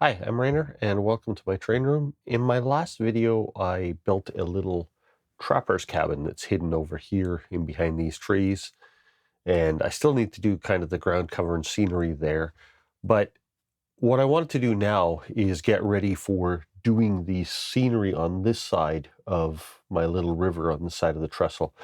Hi, I'm Rainer and welcome to my train room. In my last video, I built a little trapper's cabin that's hidden over here in behind these trees. And I still need to do kind of the ground cover and scenery there. But what I want to do now is get ready for doing the scenery on this side of my little river on the side of the trestle.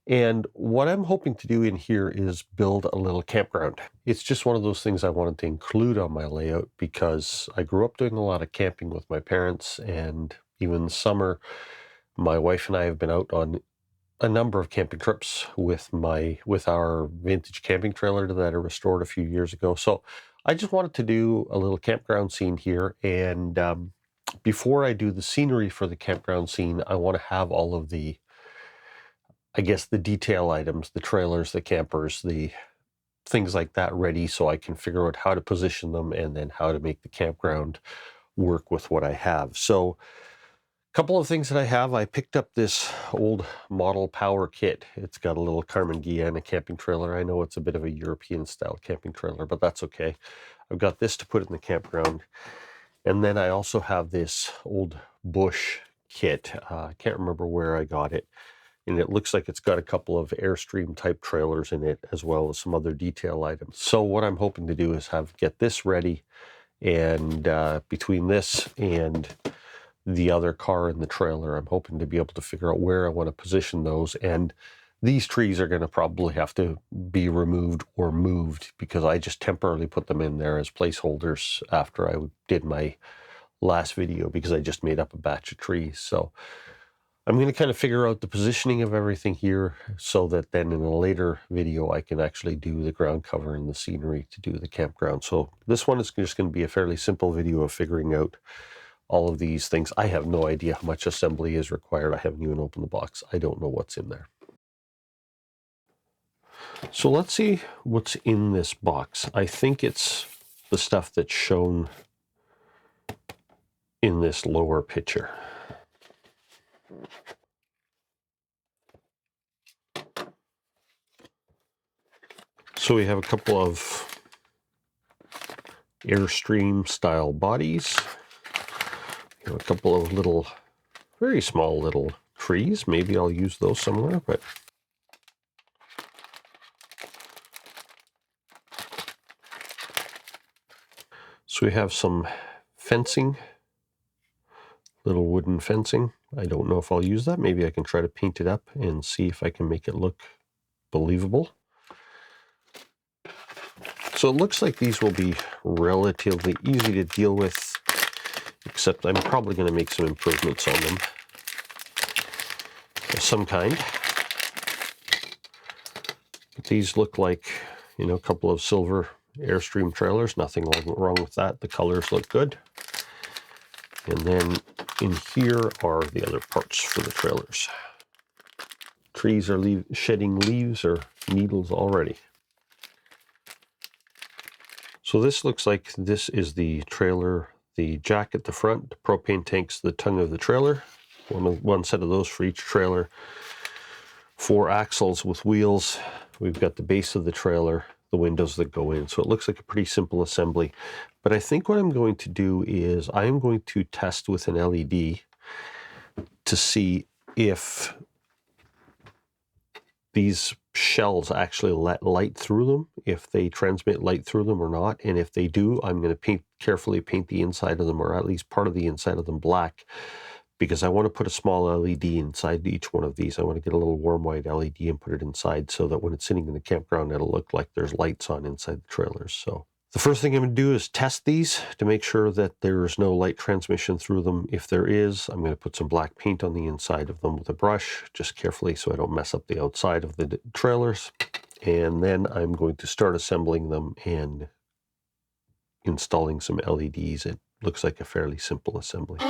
And what I'm hoping to do in here is build a little campground. It's just one of those things I wanted to include on my layout because I grew up doing a lot of camping with my parents, and even summer, my wife and I have been out on a number of camping trips with our vintage camping trailer that I restored a few years ago. So I just wanted to do a little campground scene here, and before I do the scenery for the campground scene, I want to have all of the the detail items, the trailers, the campers, the things like that ready so I can figure out how to position them and then how to make the campground work with what I have. So a couple of things that I have, I picked up this old model power kit. It's got a little Carmen Guyana camping trailer. I know it's a bit of a European style camping trailer, but that's okay. I've got this to put in the campground. And then I also have this old Busch kit. I can't remember where I got it. And it looks like it's got a couple of Airstream type trailers in it, as well as some other detail items. So what I'm hoping to do is get this ready, and between this and the other car in the trailer, I'm hoping to be able to figure out where I want to position those. And these trees are going to probably have to be removed or moved because I just temporarily put them in there as placeholders after I did my last video because I just made up a batch of trees. So I'm going to kind of figure out the positioning of everything here so that then in a later video I can actually do the ground cover and the scenery to do the campground. So this one is just going to be a fairly simple video of figuring out all of these things. I have no idea how much assembly is required. I haven't even opened the box. I don't know what's in there. So let's see what's in this box. I think it's the stuff that's shown in this lower picture. So we have a couple of Airstream style bodies. We have a couple of little, very small little trees. Maybe I'll use those somewhere, but so we have some fencing, little wooden fencing. I don't know if I'll use that. Maybe I can try to paint it up and see if I can make it look believable. So it looks like these will be relatively easy to deal with, except I'm probably going to make some improvements on them of some kind. But these look like, a couple of silver Airstream trailers. Nothing wrong with that. The colors look good. And then in here are the other parts for the trailers. Trees are shedding leaves or needles already. So this looks like this is the trailer, the jack at the front, the propane tank's the tongue of the trailer. One set of those for each trailer. 4 axles with wheels. We've got the base of the trailer, the windows that go in. So it looks like a pretty simple assembly. But I think what I'm going to do is I am going to test with an LED to see if these shells actually let light through them, if they transmit light through them or not. And if they do, I'm going to carefully paint the inside of them, or at least part of the inside of them, black, because I want to put a small LED inside each one of these. I want to get a little warm white LED and put it inside so that when it's sitting in the campground, it'll look like there's lights on inside the trailers. So the first thing I'm going to do is test these to make sure that there's no light transmission through them. If there is, I'm going to put some black paint on the inside of them with a brush, just carefully so I don't mess up the outside of the trailers. And then I'm going to start assembling them and installing some LEDs. It looks like a fairly simple assembly.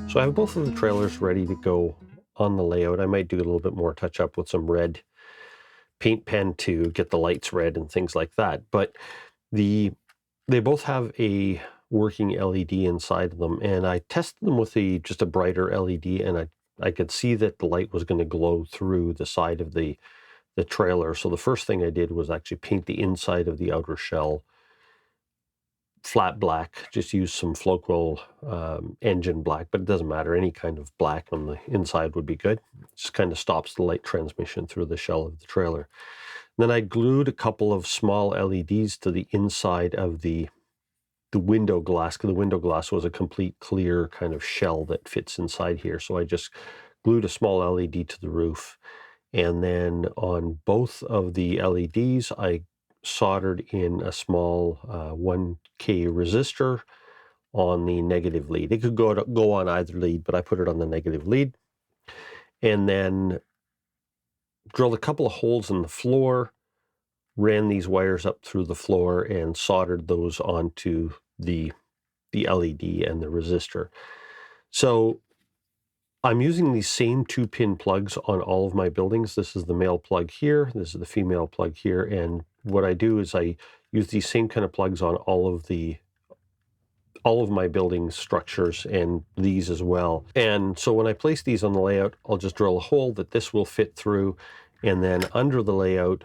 So I have both of the trailers ready to go on the layout. I might do a little bit more touch up with some red paint pen to get the lights red and things like that. But they both have a working LED inside of them, and I tested them with just a brighter LED, and I could see that the light was going to glow through the side of the trailer. So the first thing I did was actually paint the inside of the outer shell flat black. Just use some Floquil engine black, but it doesn't matter. Any kind of black on the inside would be good. It just kind of stops the light transmission through the shell of the trailer. Then I glued a couple of small LEDs to the inside of the window glass, because the window glass was a complete clear kind of shell that fits inside here. So I just glued a small LED to the roof. And then on both of the LEDs, I soldered in a small 1K resistor on the negative lead. It could go on either lead, but I put it on the negative lead. And then drilled a couple of holes in the floor, ran these wires up through the floor, and soldered those onto the LED and the resistor. So I'm using these same 2-pin plugs on all of my buildings. This is the male plug here, this is the female plug here, and what I do is I use these same kind of plugs on all of my building structures, and these as well. And so when I place these on the layout, I'll just drill a hole that this will fit through, and then under the layout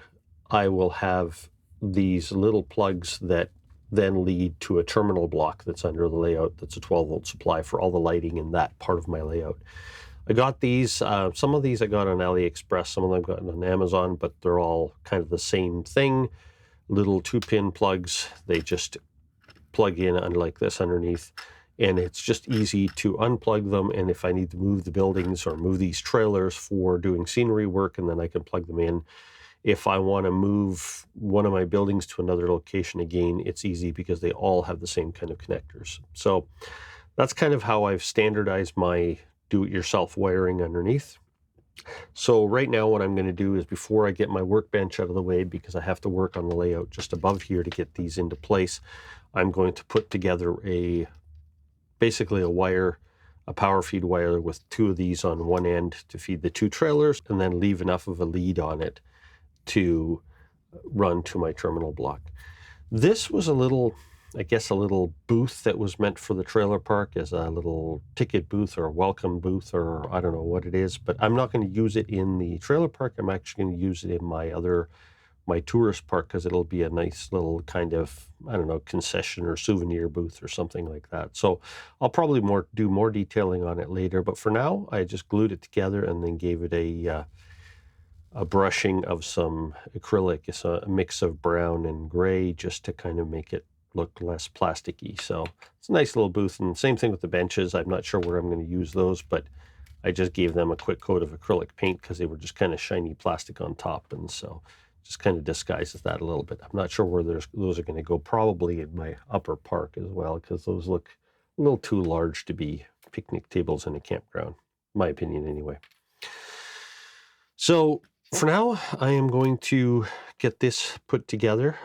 I will have these little plugs that then lead to a terminal block that's under the layout. That's a 12-volt supply for all the lighting in that part of my layout. I got these, some of these I got on AliExpress, some of them I got on Amazon, but they're all kind of the same thing. Little 2-pin plugs. They just plug in like this underneath, and it's just easy to unplug them. And if I need to move the buildings or move these trailers for doing scenery work, and then I can plug them in. If I want to move one of my buildings to another location again, it's easy because they all have the same kind of connectors. So that's kind of how I've standardized my do-it-yourself wiring underneath. So right now what I'm going to do is, before I get my workbench out of the way, because I have to work on the layout just above here to get these into place, I'm going to put together basically a power feed wire with 2 of these on one end to feed the 2 trailers, and then leave enough of a lead on it to run to my terminal block. This was a little booth that was meant for the trailer park, as a little ticket booth or a welcome booth, or I don't know what it is, but I'm not going to use it in the trailer park. I'm actually going to use it in my tourist park, because it'll be a nice little kind of, I don't know, concession or souvenir booth or something like that. So I'll probably do more detailing on it later, but for now I just glued it together and then gave it a brushing of some acrylic. It's a mix of brown and gray, just to kind of make it look less plasticky. So it's a nice little booth. And same thing with the benches. I'm not sure where I'm going to use those, but I just gave them a quick coat of acrylic paint because they were just kind of shiny plastic on top, and so just kind of disguises that a little bit. I'm not sure where those are going to go. Probably in my upper park as well, because those look a little too large to be picnic tables in a campground, my opinion anyway. So for now, I am going to get this put together.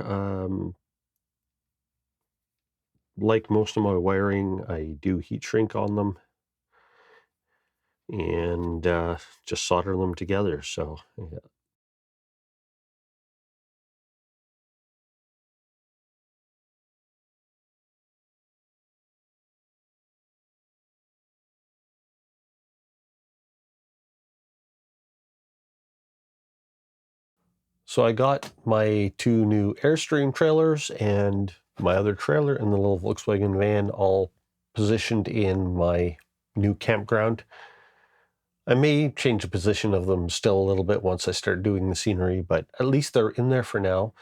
Like most of my wiring, I do heat shrink on them and just solder them together. So yeah. So I got my 2 new Airstream trailers and my other trailer and the little Volkswagen van all positioned in my new campground. I may change the position of them still a little bit once I start doing the scenery, but at least they're in there for now,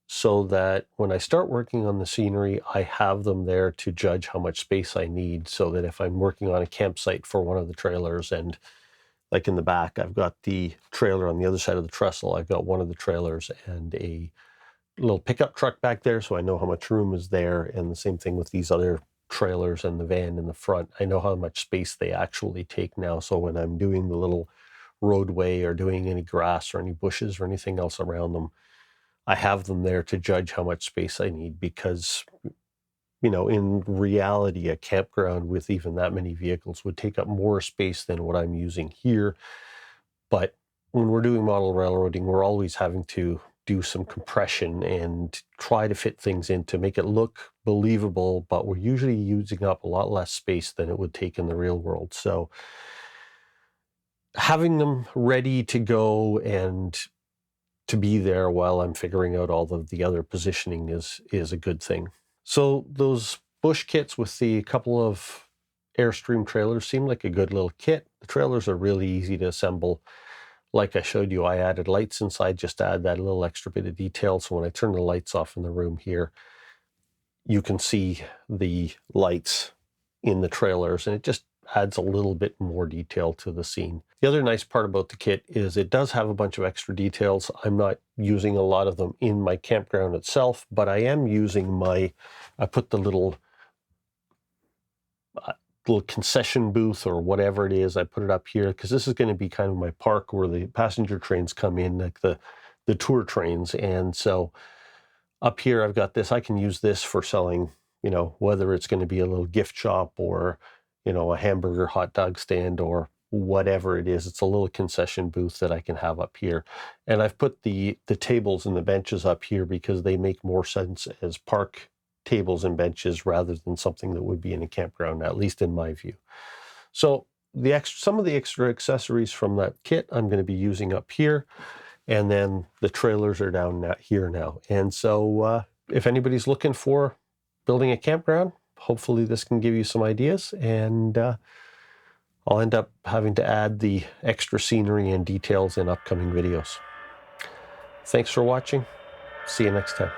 so that when I start working on the scenery, I have them there to judge how much space I need, so that if I'm working on a campsite for one of the trailers, and like in the back, I've got the trailer on the other side of the trestle, I've got one of the trailers and a little pickup truck back there, so I know how much room is there. And the same thing with these other trailers and the van in the front. I know how much space they actually take now, so when I'm doing the little roadway or doing any grass or any bushes or anything else around them, I have them there to judge how much space I need, because you know, in reality, a campground with even that many vehicles would take up more space than what I'm using here. But when we're doing model railroading, we're always having to do some compression and try to fit things in to make it look believable, but we're usually using up a lot less space than it would take in the real world. So having them ready to go and to be there while I'm figuring out all of the other positioning is a good thing. So those Busch kits with the couple of Airstream trailers seem like a good little kit. The trailers are really easy to assemble. Like I showed you, I added lights inside just to add that little extra bit of detail. So when I turn the lights off in the room here, you can see the lights in the trailers, and it just adds a little bit more detail to the scene. The other nice part about the kit is it does have a bunch of extra details. I'm not using a lot of them in my campground itself, but I am using I put the little concession booth or whatever it is, I put it up here because this is going to be kind of my park where the passenger trains come in, like the tour trains. And so up here I've got this. I can use this for selling, you know, whether it's going to be a little gift shop or, you know, a hamburger hot dog stand or whatever it is. It's a little concession booth that I can have up here. And I've put the tables and the benches up here because they make more sense as park tables and benches rather than something that would be in a campground, at least in my view. So some of the extra accessories from that kit I'm going to be using up here, and then the trailers are down here now. And so if anybody's looking for building a campground, hopefully this can give you some ideas, and I'll end up having to add the extra scenery and details in upcoming videos. Thanks for watching. See you next time.